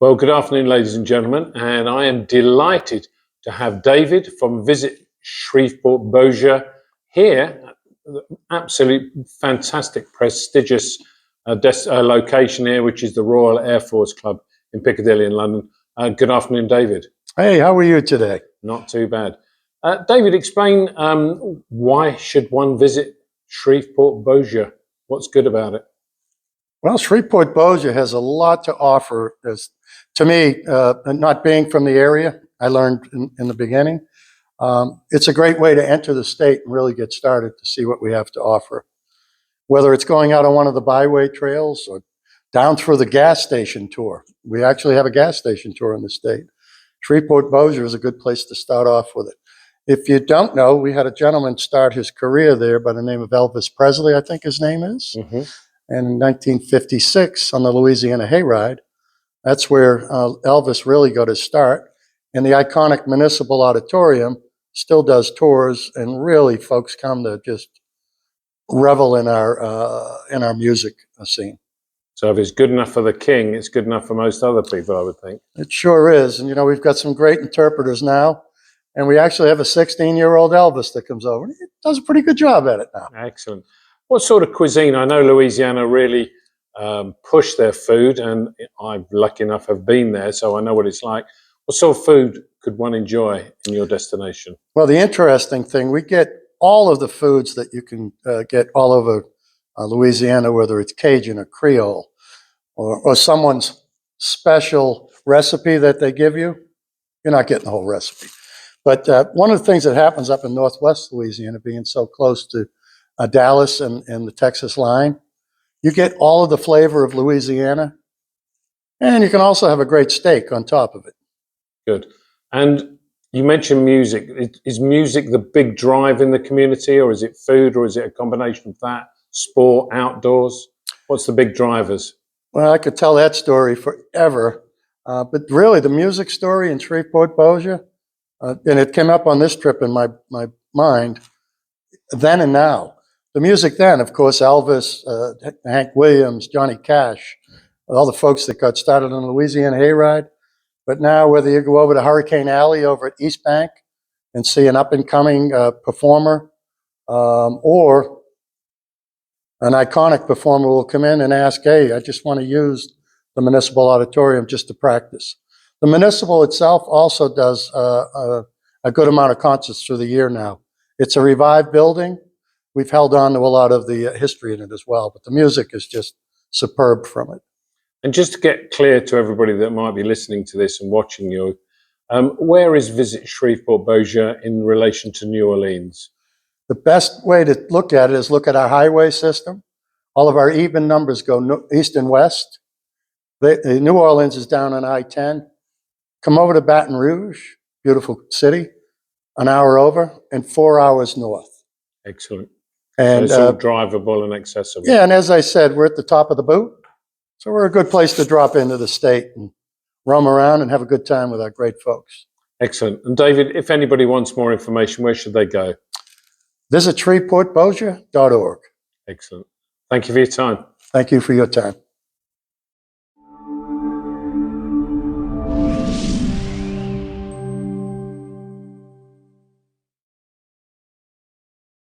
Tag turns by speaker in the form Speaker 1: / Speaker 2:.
Speaker 1: Well, good afternoon, ladies and gentlemen, and I am delighted to have David from Visit Shreveport Bossier here. Absolute fantastic, prestigious location here, which is the Royal Air Force Club in Piccadilly in London. Good afternoon, David.
Speaker 2: Hey, how are you today?
Speaker 1: Not too bad. David, explain why should one visit Shreveport Bossier? What's good about it?
Speaker 2: Well, Shreveport Bossier has a lot to offer. To me, not being from the area, I learned in the beginning, it's a great way to enter the state and really get started to see what we have to offer. Whether it's going out on one of the byway trails or down through the gas station tour. We actually have a gas station tour in the state. Shreveport Bossier is a good place to start off with it. If you don't know, we had a gentleman start his career there by the name of Elvis Presley, I think his name is.
Speaker 1: Mm-hmm.
Speaker 2: And in 1956, on the Louisiana Hayride, that's where Elvis really got his start. And the iconic Municipal Auditorium still does tours, and really folks come to just revel in our music scene.
Speaker 1: So if it's good enough for the king, it's good enough for most other people, I would think.
Speaker 2: It sure is. And, you know, we've got some great interpreters now. And we actually have a 16-year-old Elvis that comes over. He does a pretty good job at it now.
Speaker 1: Excellent. What sort of cuisine? I know Louisiana really push their food, and I'm lucky enough have been there, so I know what it's like. What sort of food could one enjoy in your destination?
Speaker 2: Well, the interesting thing, we get all of the foods that you can get all over Louisiana, whether it's Cajun or Creole or someone's special recipe that they give you. You're not getting the whole recipe. But one of the things that happens up in Northwest Louisiana, being so close to Dallas and the Texas line, you get all of the flavor of Louisiana, and you can also have a great steak on top of it.
Speaker 1: Good. And you mentioned music. Is music the big drive in the community, or is it food, or is it a combination of that, sport, outdoors? What's the big drivers?
Speaker 2: Well, I could tell that story forever, but really the music story in Shreveport Bossier, and it came up on this trip in my mind, then and now. The music then, of course, Elvis, Hank Williams, Johnny Cash, all the folks that got started on the Louisiana Hayride. But now, whether you go over to Hurricane Alley over at East Bank and see an up-and-coming performer, or an iconic performer will come in and ask, hey, I just want to use the Municipal Auditorium just to practice. The Municipal itself also does a good amount of concerts through the year now. It's a revived building. We've held on to a lot of the history in it as well, but the music is just superb from it.
Speaker 1: And just to get clear to everybody that might be listening to this and watching you, where is Visit Shreveport Bossier in relation to New Orleans?
Speaker 2: The best way to look at it is look at our highway system. All of our even numbers go east and west. New Orleans is down on I-10. Come over to Baton Rouge, beautiful city, an hour over, and 4 hours north.
Speaker 1: Excellent.
Speaker 2: And
Speaker 1: so it's all drivable and accessible.
Speaker 2: Yeah, and as I said, we're at the top of the boot. So we're a good place to drop into the state and roam around and have a good time with our great folks.
Speaker 1: Excellent. And David, if anybody wants more information, where should they go?
Speaker 2: Visit shreveportbossier.org.
Speaker 1: Excellent. Thank you for your time.
Speaker 2: Thank you for your time.